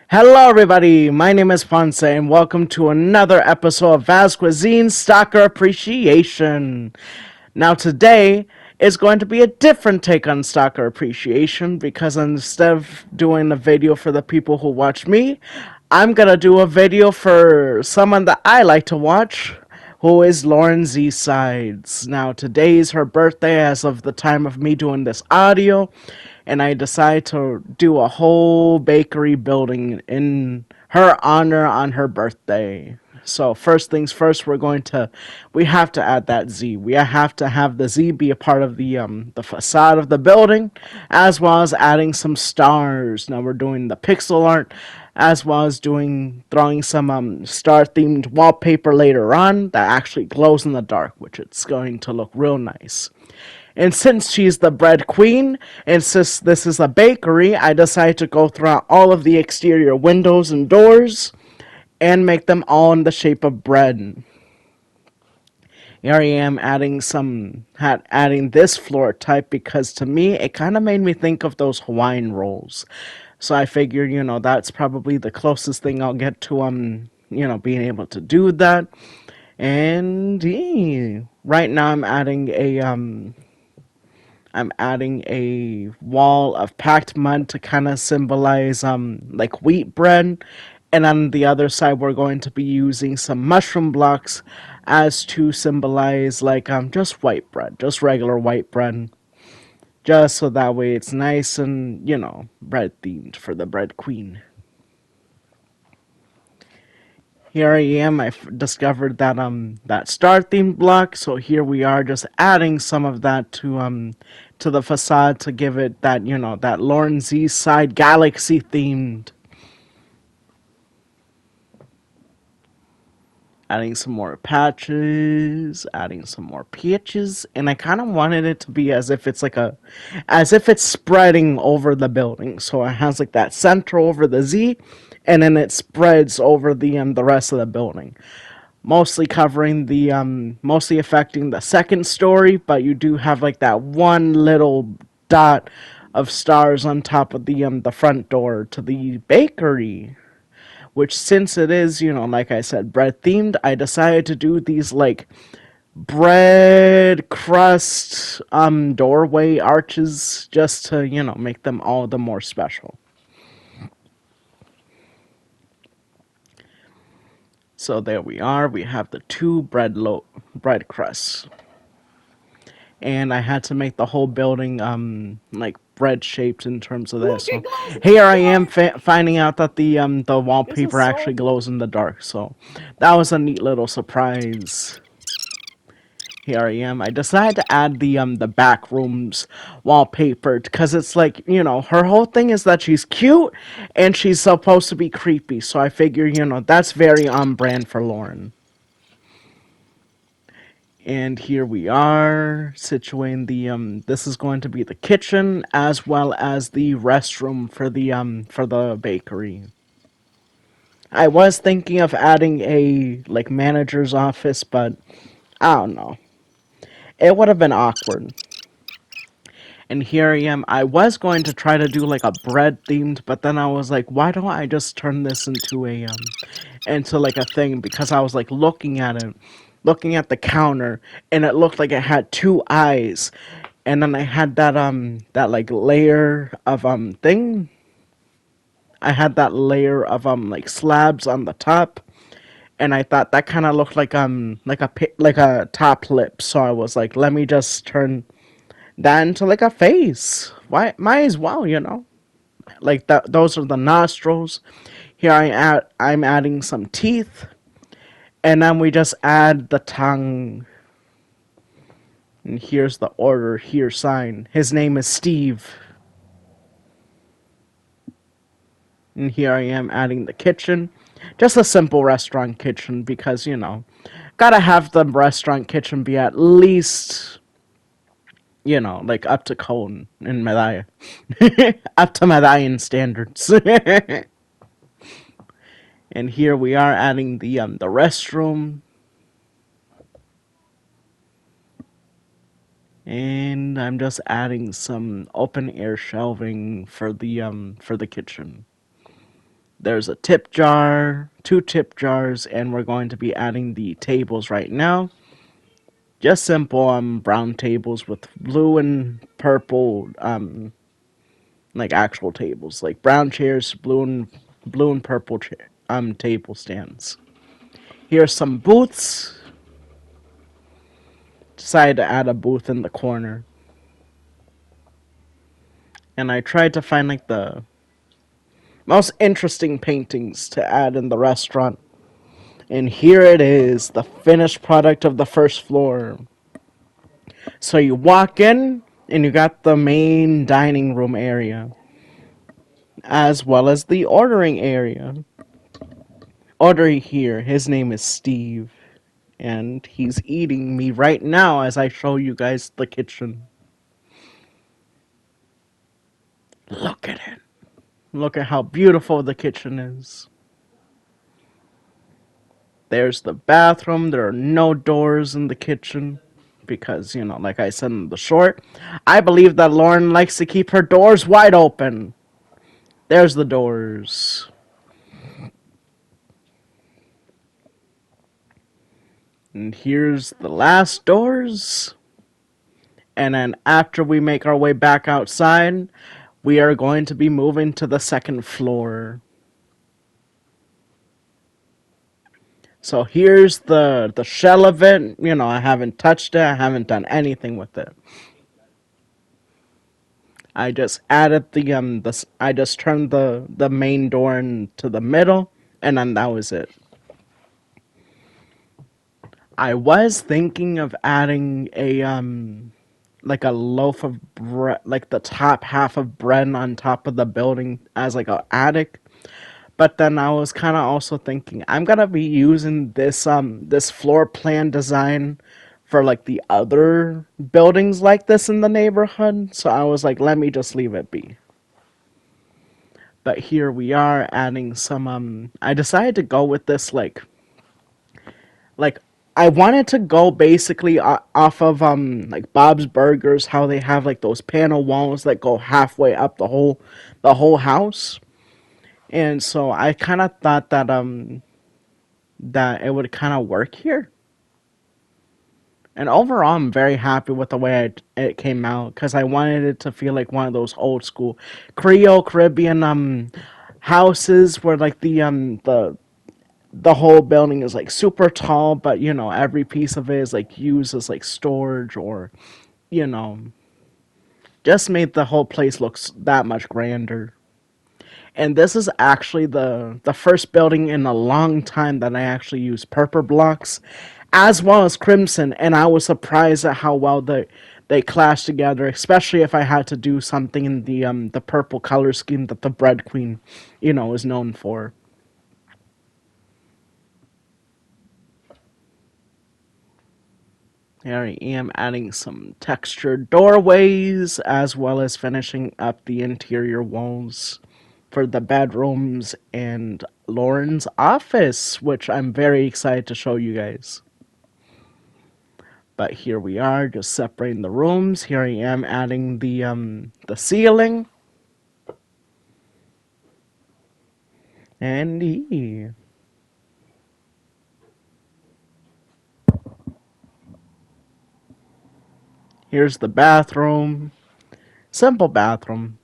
Hello, everybody. My name is Ponce, and welcome to another episode of Vaz Cuisine Stalker Appreciation. Now, today is going to be a different take on Stalker Appreciation because instead of doing a video for the people who watch me, I'm gonna do a video for someone that I like to watch, who is Lauren Z Sides. Now, today is her birthday as of the time of me doing this audio, and I decided to do a whole bakery building in her honor on her birthday. So first things first, we have to add that Z. We have to have the Z be a part of the facade of the building, as well as adding some stars. Now we're doing the pixel art, as well as doing throwing some star themed wallpaper later on that actually glows in the dark, which it's going to look real nice. And since she's the bread queen, and since this is a bakery, I decided to go throughout all of the exterior windows and doors and make them all in the shape of bread. Here I am adding this floor type because to me it kind of made me think of those Hawaiian rolls. So I figured, that's probably the closest thing I'll get to being able to do that. And right now I'm adding a wall of packed mud to kind of symbolize like wheat bread, and on the other side we're going to be using some mushroom blocks as to symbolize like just white bread, just regular white bread, just so that way it's nice and bread themed for the bread queen. Here I am. Discovered that star themed block, so here we are, just adding some of that to the facade to give it that that Lauren Z side galaxy themed. Adding some more patches, adding some more pitches, and I kind of wanted it to be as if it's spreading over the building. So it has like that center over the Z, and then it spreads over the rest of the building. Mostly affecting the second story, but you do have like that one little dot of stars on top of the front door to the bakery, which since it is, like I said, bread themed, I decided to do these like bread crust doorway arches just to, make them all the more special. So there we are. We have the two bread crusts. And I had to make the whole building like bread shaped in terms of this. Look, it So glows in here I the am dark. finding out that the This is wallpaper so actually glows in the dark. So that was a neat little surprise. Here I am. I decided to add the back rooms wallpaper because it's like, her whole thing is that she's cute and she's supposed to be creepy. So I figure, that's very on brand for Lauren. And here we are situating this is going to be the kitchen as well as the restroom for the bakery. I was thinking of adding a like manager's office, but I don't know. It would have been awkward. And here I am. I was going to try to do like a bread themed, but then I was like, why don't I just turn this into like a thing? Because I was like looking at the counter, and it looked like it had two eyes. And then I had that like layer of thing. I had that layer of like slabs on the top, and I thought that kind of looked like a top lip. So I was like, let me just turn that into like a face. Why? Might as well, Like that. Those are the nostrils. I'm adding some teeth, and then we just add the tongue. And here's the order here sign. His name is Steve. And here I am adding the kitchen. Just a simple restaurant kitchen because, gotta have the restaurant kitchen be at least, like up to code in Medalla. Up to Medaillan standards. And here we are adding the restroom. And I'm just adding some open air shelving for the kitchen. There's a tip jar, two tip jars, and we're going to be adding the tables right now. Just simple brown tables with blue and purple like actual tables, like brown chairs, blue and purple table stands. Here's some booths. Decided to add a booth in the corner. And I tried to find like the most interesting paintings to add in the restaurant. And here it is, the finished product of the first floor. So you walk in and you got the main dining room area, as well as the ordering area. Ordering here, his name is Steve, and he's eating me right now as I show you guys the kitchen. Look at it. Look at how beautiful the kitchen is. There's the bathroom. There are no doors in the kitchen because, like I said in the short, I believe that Lauren likes to keep her doors wide open. There's the doors. And here's the last doors. And then after we make our way back outside, we are going to be moving to the second floor. So here's the shell of it. I haven't touched it. I haven't done anything with it. I just added I just turned the main door into the middle, and then that was it. I was thinking of adding a like a loaf of bread, like the top half of bread on top of the building as like a attic. But then I was kind of also thinking I'm gonna be using this floor plan design for like the other buildings like this in the neighborhood. So I was like, let me just leave it be. But here we are adding some I decided to go with this like I wanted to go basically off of like Bob's Burgers, how they have like those panel walls that go halfway up the whole house. And so I kind of thought that it would kind of work here. And overall, I'm very happy with the way it came out because I wanted it to feel like one of those old school Creole Caribbean houses where like the whole building is like super tall, but every piece of it is like used as like storage or you know just made the whole place look that much grander. And this is actually the first building in a long time that I actually used purple blocks as well as crimson, and I was surprised at how well they clash together, especially if I had to do something in the purple color scheme that the Bread Queen, is known for. Here I am adding some textured doorways as well as finishing up the interior walls for the bedrooms and Lauren's office, which I'm very excited to show you guys. But here we are, just separating the rooms. Here I am adding the ceiling. And here's the bathroom. Simple bathroom,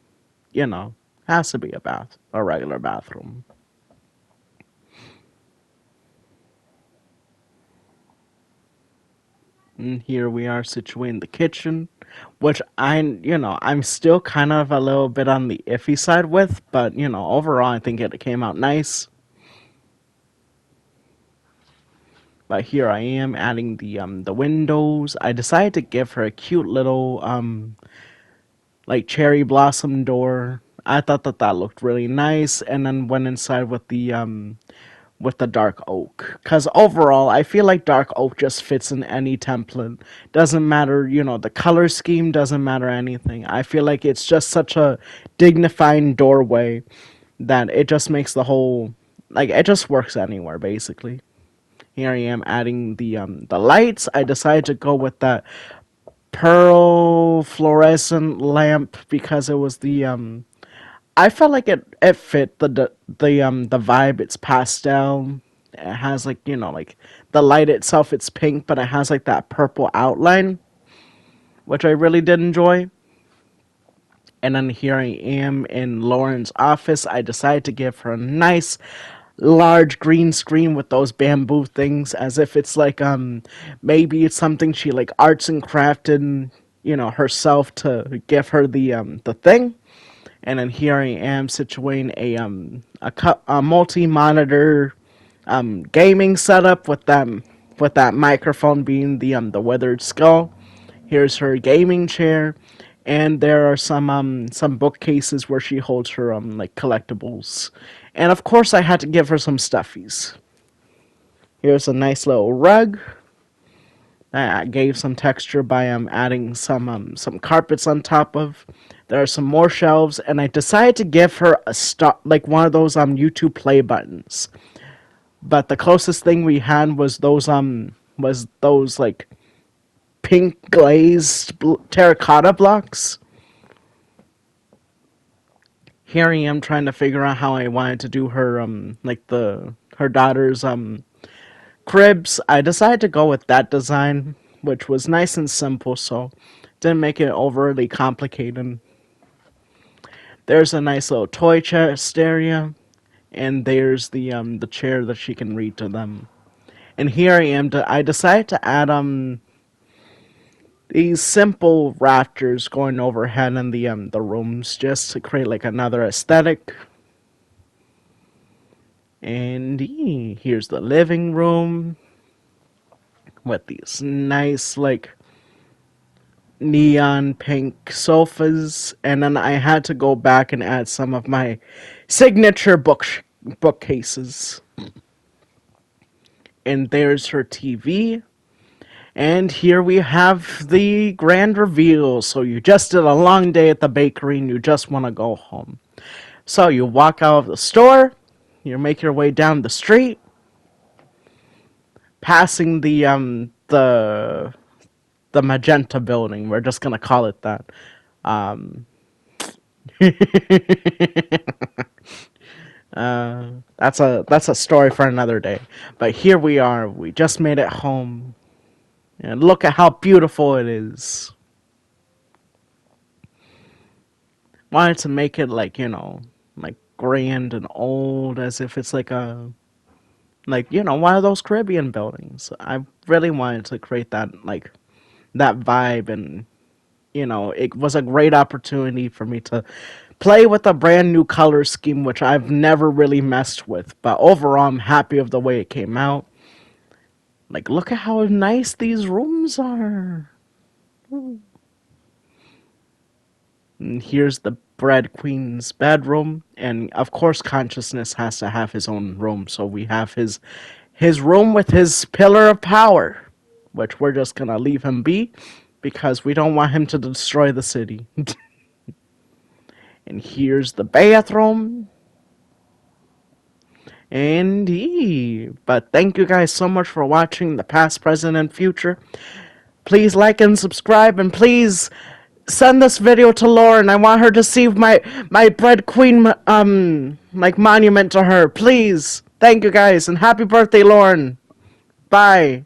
has to be a regular bathroom. And here we are situating the kitchen, which I'm still kind of a little bit on the iffy side with, but overall I think it came out nice. But here I am adding the windows. I decided to give her a cute little like cherry blossom door. I thought that looked really nice, and then went inside with the dark oak. Because overall, I feel like dark oak just fits in any template. Doesn't matter, the color scheme doesn't matter anything. I feel like it's just such a dignifying doorway that it just makes the whole, like, it just works anywhere, basically. Here I am adding the lights. I decided to go with that pearl fluorescent lamp because it was I felt like it fit the vibe. It's pastel. It has like, like the light itself. It's pink, but it has like that purple outline, which I really did enjoy. And then here I am in Lauren's office. I decided to give her a nice large green screen with those bamboo things, as if it's like maybe it's something she like arts and crafted, herself, to give her the thing. And then here I am situating a multi-monitor gaming setup with them, with that microphone being the withered skull. Here's her gaming chair, and there are some bookcases where she holds her like collectibles. And of course I had to give her some stuffies. Here's a nice little rug. I gave some texture by adding some carpets on top of. There are some more shelves, and I decided to give her a stop, like one of those YouTube play buttons. But the closest thing we had was those like pink glazed terracotta blocks. Here I am trying to figure out how I wanted to do her like her daughter's cribs. I decided to go with that design, which was nice and simple, so didn't make it overly complicated. There's a nice little toy chest area, and there's the chair that she can read to them. And here I am. I decided to add these simple rafters going overhead in the rooms, just to create like another aesthetic. And here's the living room with these nice like neon pink sofas, and then I had to go back and add some of my signature bookcases. And there's her TV. And here we have the grand reveal. So you just did a long day at the bakery and you just want to go home. So you walk out of the store, you make your way down the street, passing the magenta building. We're just gonna call it that. Um, that's a story for another day. But here we are. We just made it home, and look at how beautiful it is. Wanted to make it like, like grand and old, as if it's like one of those Caribbean buildings. I really wanted to create that like that vibe, and it was a great opportunity for me to play with a brand new color scheme, which I've never really messed with. But overall, I'm happy of the way it came out. Like, look at how nice these rooms are. And here's the Bread Queen's bedroom, and of course, Consciousness has to have his own room. So we have his room with his pillar of power, which we're just gonna leave him be because we don't want him to destroy the city. And here's the bathroom. But thank you guys so much for watching the past, present, and future. Please like and subscribe, and please send this video to Lauren. I want her to see my Bread Queen like monument to her. Please. Thank you guys, and happy birthday, Lauren. Bye.